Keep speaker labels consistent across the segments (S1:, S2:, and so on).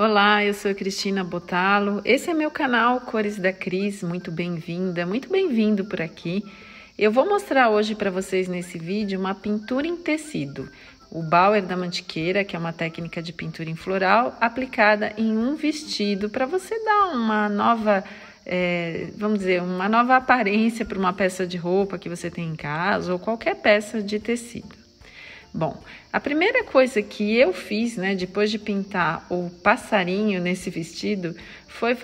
S1: Olá, eu sou a Cristina Botalo, esse é meu canal Cores da Cris, muito bem-vinda, muito bem-vindo por aqui. Eu vou mostrar hoje para vocês nesse vídeo uma pintura em tecido, o Bauer da Mantiqueira, que é uma técnica de pintura em floral aplicada em um vestido para você dar uma nova, vamos dizer, uma nova aparência para uma peça de roupa que você tem em casa ou qualquer peça de tecido. Bom, a primeira coisa que eu fiz, depois de pintar o passarinho nesse vestido, foi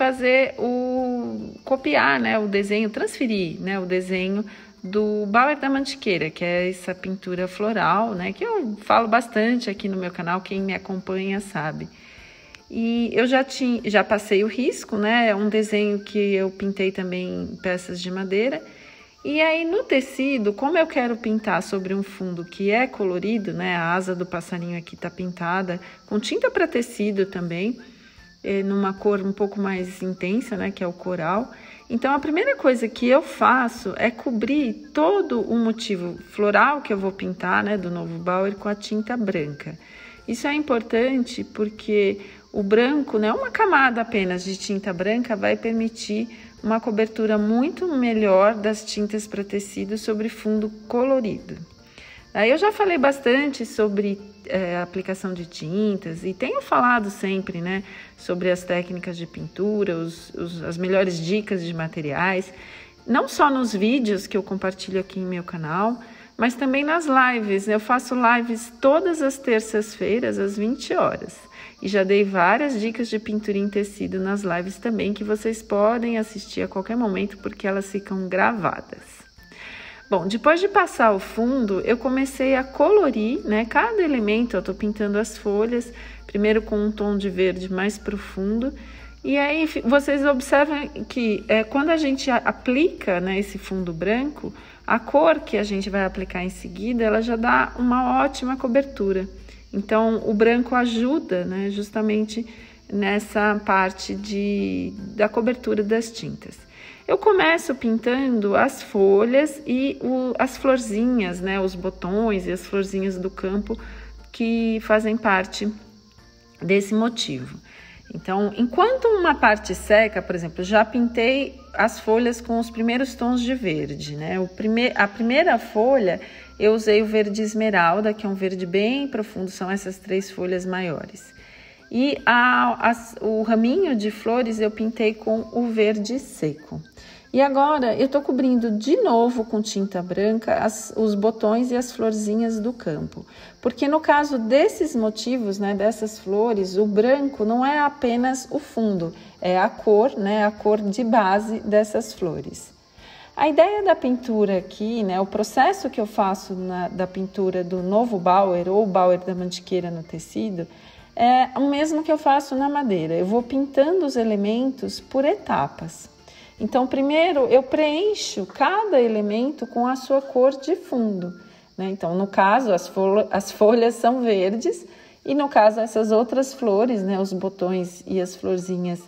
S1: copiar, o desenho, transferir, o desenho do Bauer da Mantiqueira, que é essa pintura floral, que eu falo bastante aqui no meu canal, quem me acompanha sabe. E eu já passei o risco, é um desenho que eu pintei também em peças de madeira. E aí no tecido, como eu quero pintar sobre um fundo que é colorido, a asa do passarinho aqui tá pintada com tinta para tecido também, numa cor um pouco mais intensa, que é o coral. Então a primeira coisa que eu faço é cobrir todo o motivo floral que eu vou pintar, do novo Bauer, com a tinta branca. Isso é importante porque o branco, uma camada apenas de tinta branca vai permitir uma cobertura muito melhor das tintas para tecido sobre fundo colorido. Aí eu já falei bastante sobre a aplicação de tintas e tenho falado sempre, sobre as técnicas de pintura, as melhores dicas de materiais, não só nos vídeos que eu compartilho aqui em meu canal, mas também nas lives. Eu faço lives todas as terças-feiras às 20 horas. E já dei várias dicas de pintura em tecido nas lives também, que vocês podem assistir a qualquer momento, porque elas ficam gravadas. Bom, depois de passar o fundo, eu comecei a colorir, cada elemento. Eu estou pintando as folhas, primeiro com um tom de verde mais profundo. E aí, vocês observam que quando a gente aplica, esse fundo branco, a cor que a gente vai aplicar em seguida, ela já dá uma ótima cobertura. Então, o branco ajuda, justamente nessa parte da cobertura das tintas. Eu começo pintando as folhas e as florzinhas, os botões e as florzinhas do campo que fazem parte desse motivo. Então, enquanto uma parte seca, por exemplo, já pintei as folhas com os primeiros tons de verde, A primeira folha eu usei o verde esmeralda, que é um verde bem profundo, são essas 3 folhas maiores. E o raminho de flores eu pintei com o verde seco. E agora eu estou cobrindo de novo com tinta branca os botões e as florzinhas do campo. Porque no caso desses motivos, dessas flores, o branco não é apenas o fundo, é a cor, a cor de base dessas flores. A ideia da pintura aqui, o processo que eu faço da pintura do novo Bauer ou Bauer da Mantiqueira no tecido, é o mesmo que eu faço na madeira. Eu vou pintando os elementos por etapas. Então, primeiro eu preencho cada elemento com a sua cor de fundo, Então, no caso, as folhas são verdes e no caso essas outras flores, os botões e as florzinhas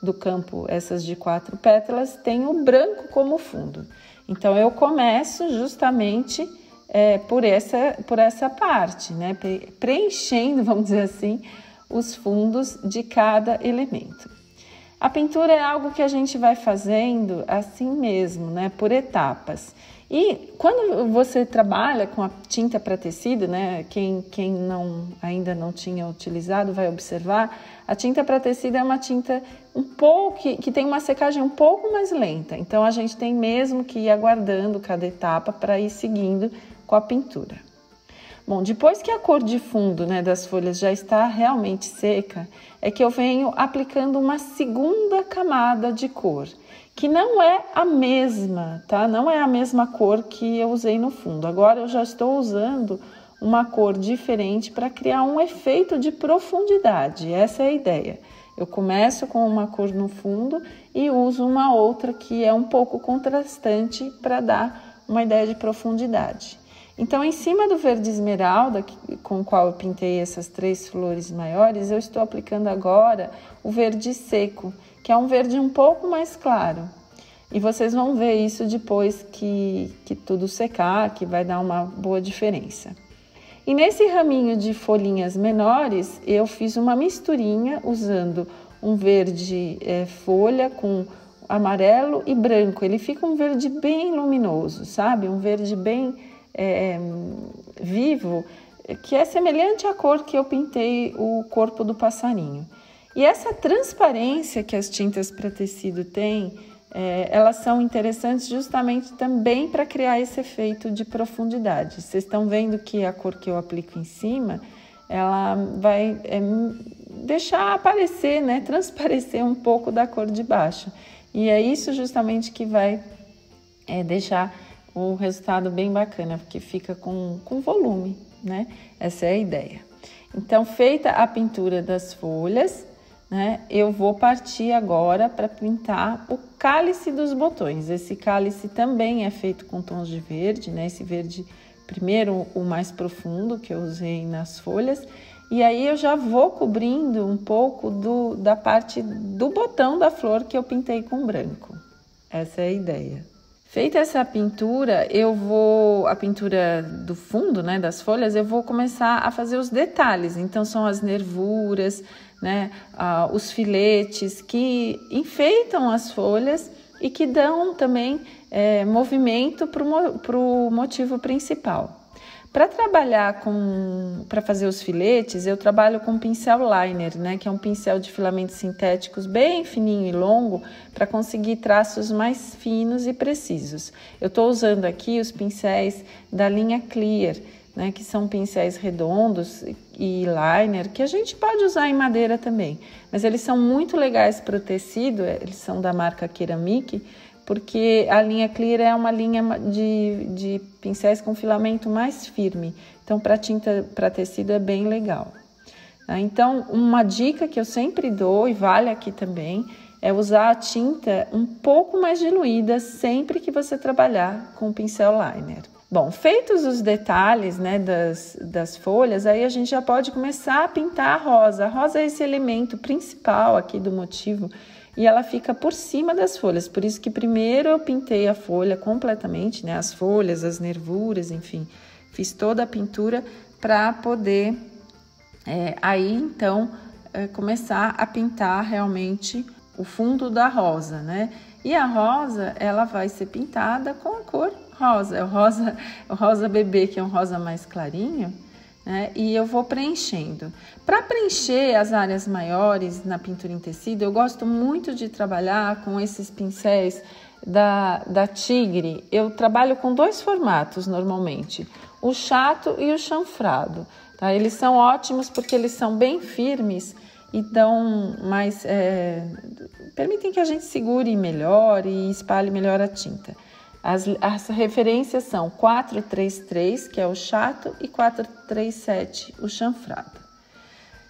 S1: do campo, essas de 4 pétalas, tem o branco como fundo. Então, eu começo justamente por essa parte, preenchendo, vamos dizer assim, os fundos de cada elemento. A pintura é algo que a gente vai fazendo assim mesmo, por etapas. E quando você trabalha com a tinta para tecido, quem ainda não tinha utilizado vai observar, a tinta para tecido é uma tinta que tem uma secagem um pouco mais lenta. Então a gente tem mesmo que ir aguardando cada etapa para ir seguindo com a pintura. Bom, depois que a cor de fundo das folhas já está realmente seca, é que eu venho aplicando uma segunda camada de cor, que não é a mesma, tá? Não é a mesma cor que eu usei no fundo. Agora eu já estou usando uma cor diferente para criar um efeito de profundidade. Essa é a ideia. Eu começo com uma cor no fundo e uso uma outra que é um pouco contrastante para dar uma ideia de profundidade. Então, em cima do verde esmeralda, com o qual eu pintei essas 3 flores maiores, eu estou aplicando agora o verde seco, que é um verde um pouco mais claro. E vocês vão ver isso depois que tudo secar, que vai dar uma boa diferença. E nesse raminho de folhinhas menores, eu fiz uma misturinha usando um verde folha com amarelo e branco. Ele fica um verde bem luminoso, sabe? Um verde bem vivo, que é semelhante à cor que eu pintei o corpo do passarinho. E essa transparência que as tintas para tecido têm, elas são interessantes justamente também para criar esse efeito de profundidade. Vocês estão vendo que a cor que eu aplico em cima, ela vai deixar aparecer, né, transparecer um pouco da cor de baixo. E é isso justamente que vai deixar o resultado bem bacana, porque fica com volume, né? Essa é a ideia. Então, feita a pintura das folhas, né, eu vou partir agora para pintar o cálice dos botões. Esse cálice também é feito com tons de verde, né? Esse verde, primeiro o mais profundo que eu usei nas folhas, e aí eu já vou cobrindo um pouco da parte do botão da flor que eu pintei com branco. Essa é a ideia. Feita essa pintura, a pintura do fundo, né, das folhas, eu vou começar a fazer os detalhes. Então, são as nervuras, né, os filetes que enfeitam as folhas e que dão também movimento para o motivo principal. Para trabalhar para fazer os filetes, eu trabalho com pincel liner, né, que é um pincel de filamentos sintéticos bem fininho e longo para conseguir traços mais finos e precisos. Eu estou usando aqui os pincéis da linha Clear, né, que são pincéis redondos e liner, que a gente pode usar em madeira também, mas eles são muito legais para o tecido, eles são da marca Ceramic, porque a linha Clear é uma linha de pincéis com filamento mais firme, então para tecido é bem legal. Então, uma dica que eu sempre dou, e vale aqui também, é usar a tinta um pouco mais diluída sempre que você trabalhar com o pincel liner. Bom, feitos os detalhes, né, das folhas, aí a gente já pode começar a pintar a rosa. A rosa é esse elemento principal aqui do motivo, e ela fica por cima das folhas, por isso que primeiro eu pintei a folha completamente, né, as folhas, as nervuras, enfim, fiz toda a pintura para poder aí então começar a pintar realmente o fundo da rosa, né? E a rosa, ela vai ser pintada com a cor rosa, o rosa bebê, que é um rosa mais clarinho, né? E eu vou preenchendo. Para preencher as áreas maiores na pintura em tecido, eu gosto muito de trabalhar com esses pincéis da Tigre. Eu trabalho com 2 formatos normalmente, o chato e o chanfrado. Tá? Eles são ótimos porque eles são bem firmes e dão mais, permitem que a gente segure melhor e espalhe melhor a tinta. As referências são 433, que é o chato, e 437, o chanfrado.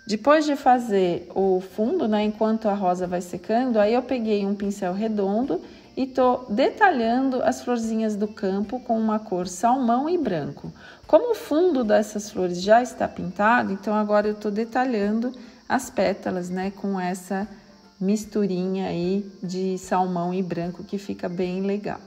S1: Depois de fazer o fundo, né, enquanto a rosa vai secando, aí eu peguei um pincel redondo e tô detalhando as florzinhas do campo com uma cor salmão e branco. Como o fundo dessas flores já está pintado, então agora eu tô detalhando as pétalas, né, com essa misturinha aí de salmão e branco que fica bem legal.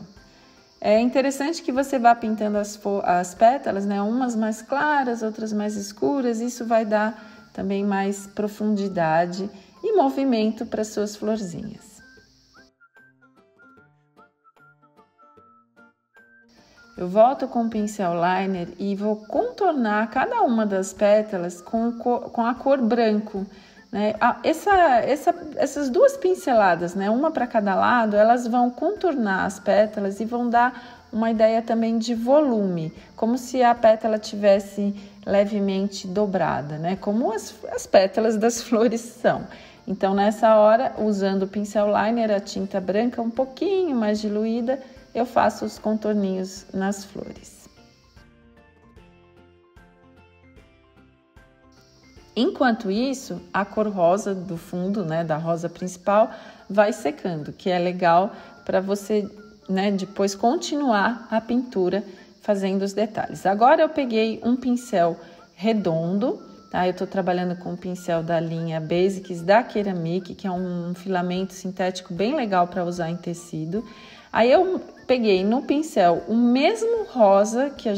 S1: É interessante que você vá pintando as pétalas, né? Umas mais claras, outras mais escuras. Isso vai dar também mais profundidade e movimento para suas florzinhas. Eu volto com o pincel liner e vou contornar cada uma das pétalas com a cor branco. Né? Essas 2 pinceladas, né, uma para cada lado, elas vão contornar as pétalas e vão dar uma ideia também de volume, como se a pétala tivesse levemente dobrada, né, como as pétalas das flores são. Então, nessa hora, usando o pincel liner, a tinta branca um pouquinho mais diluída, eu faço os contorninhos nas flores. Enquanto isso, a cor rosa do fundo, né, da rosa principal, vai secando, que é legal para você, né, depois continuar a pintura fazendo os detalhes. Agora eu peguei um pincel redondo, tá? Eu estou trabalhando com o pincel da linha Basics da Ceramic, que é um filamento sintético bem legal para usar em tecido. Aí eu peguei no pincel o mesmo rosa que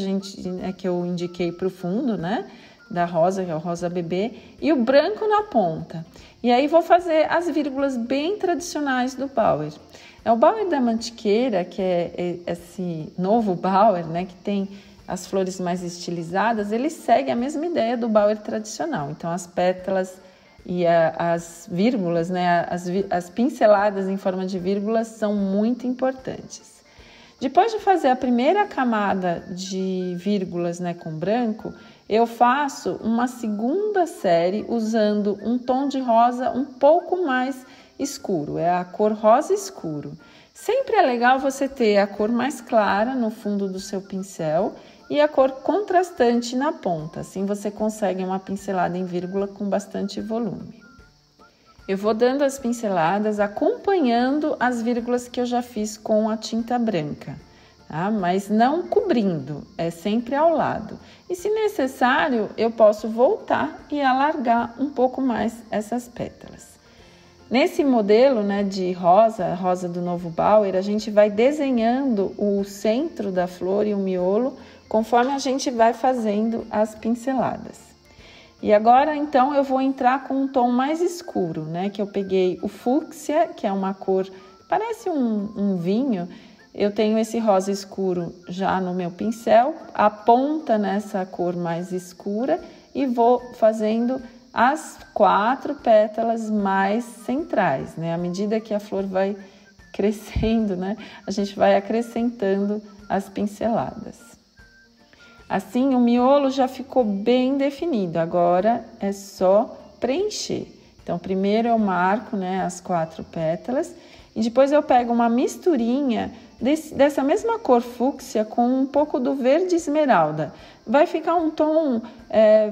S1: eu indiquei para o fundo, né? Da rosa, que é o rosa bebê, e o branco na ponta. E aí vou fazer as vírgulas bem tradicionais do Bauer. O Bauer da Mantiqueira, que é esse novo Bauer, né? Que tem as flores mais estilizadas, ele segue a mesma ideia do Bauer tradicional. Então, as pétalas e as vírgulas, né? As pinceladas em forma de vírgulas são muito importantes. Depois de fazer a primeira camada de vírgulas, né, com branco, eu faço uma segunda série usando um tom de rosa um pouco mais escuro, é a cor rosa escuro. Sempre é legal você ter a cor mais clara no fundo do seu pincel e a cor contrastante na ponta, assim você consegue uma pincelada em vírgula com bastante volume. Eu vou dando as pinceladas acompanhando as vírgulas que eu já fiz com a tinta branca, tá? Mas não cobrindo, é sempre ao lado. E se necessário, eu posso voltar e alargar um pouco mais essas pétalas. Nesse modelo, né, de rosa do novo Bauer, a gente vai desenhando o centro da flor e o miolo conforme a gente vai fazendo as pinceladas. E agora, então, eu vou entrar com um tom mais escuro, né? Que eu peguei o fúcsia, que é uma cor, parece um vinho. Eu tenho esse rosa escuro já no meu pincel, a ponta nessa cor mais escura e vou fazendo as 4 pétalas mais centrais, né? À medida que a flor vai crescendo, né? A gente vai acrescentando as pinceladas. Assim, o miolo já ficou bem definido, agora é só preencher. Então, primeiro eu marco, né, as 4 pétalas e depois eu pego uma misturinha dessa mesma cor fúcsia com um pouco do verde esmeralda. Vai ficar um tom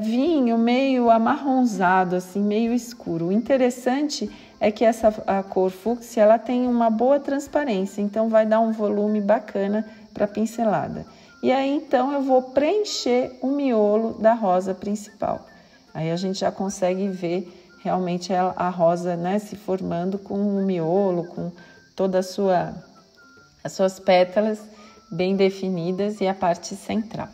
S1: vinho meio amarronzado, assim, meio escuro. O interessante é que a cor fúcsia ela tem uma boa transparência, então vai dar um volume bacana para a pincelada. E aí, então, eu vou preencher o miolo da rosa principal. Aí a gente já consegue ver realmente a rosa, né, se formando com o miolo, com toda as suas pétalas bem definidas e a parte central.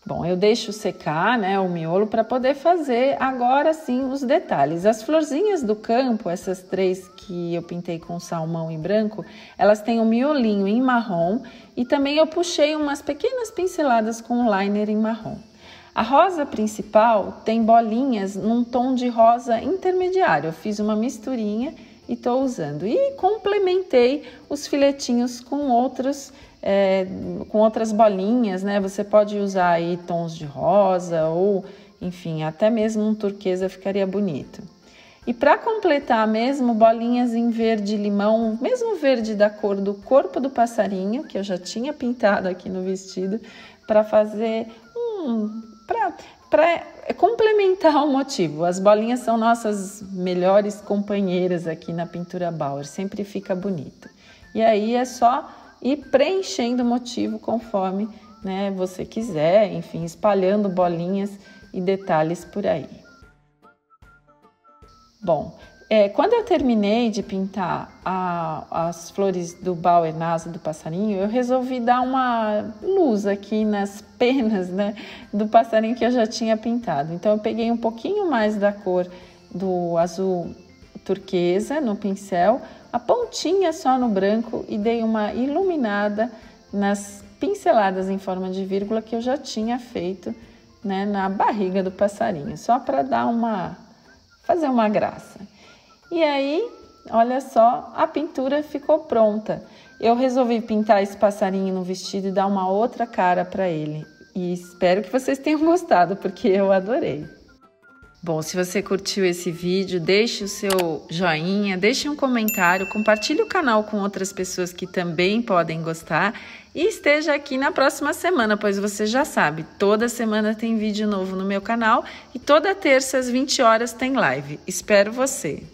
S1: Bom, eu deixo secar, né, o miolo para poder fazer agora sim os detalhes. As florzinhas do campo, essas 3 que eu pintei com salmão e branco, elas têm um miolinho em marrom e também eu puxei umas pequenas pinceladas com liner em marrom. A rosa principal tem bolinhas num tom de rosa intermediário. Eu fiz uma misturinha e estou usando. E complementei os filetinhos com outras bolinhas, né? Você pode usar aí tons de rosa ou, enfim, até mesmo um turquesa ficaria bonito. E para completar mesmo, bolinhas em verde limão, mesmo verde da cor do corpo do passarinho, que eu já tinha pintado aqui no vestido, para fazer para complementar o motivo. As bolinhas são nossas melhores companheiras aqui na pintura Bauer, sempre fica bonito. E aí é só ir preenchendo o motivo conforme, né, você quiser, enfim, espalhando bolinhas e detalhes por aí. Bom, quando eu terminei de pintar as flores do Bauer na asa do passarinho, eu resolvi dar uma luz aqui nas penas, né, do passarinho que eu já tinha pintado. Então, eu peguei um pouquinho mais da cor do azul turquesa no pincel, a pontinha só no branco e dei uma iluminada nas pinceladas em forma de vírgula que eu já tinha feito, né, na barriga do passarinho, só para fazer uma graça. E aí, olha só, a pintura ficou pronta. Eu resolvi pintar esse passarinho no vestido e dar uma outra cara para ele. E espero que vocês tenham gostado, porque eu adorei. Bom, se você curtiu esse vídeo, deixe o seu joinha, deixe um comentário, compartilhe o canal com outras pessoas que também podem gostar e esteja aqui na próxima semana, pois você já sabe, toda semana tem vídeo novo no meu canal e toda terça às 20 horas tem live. Espero você!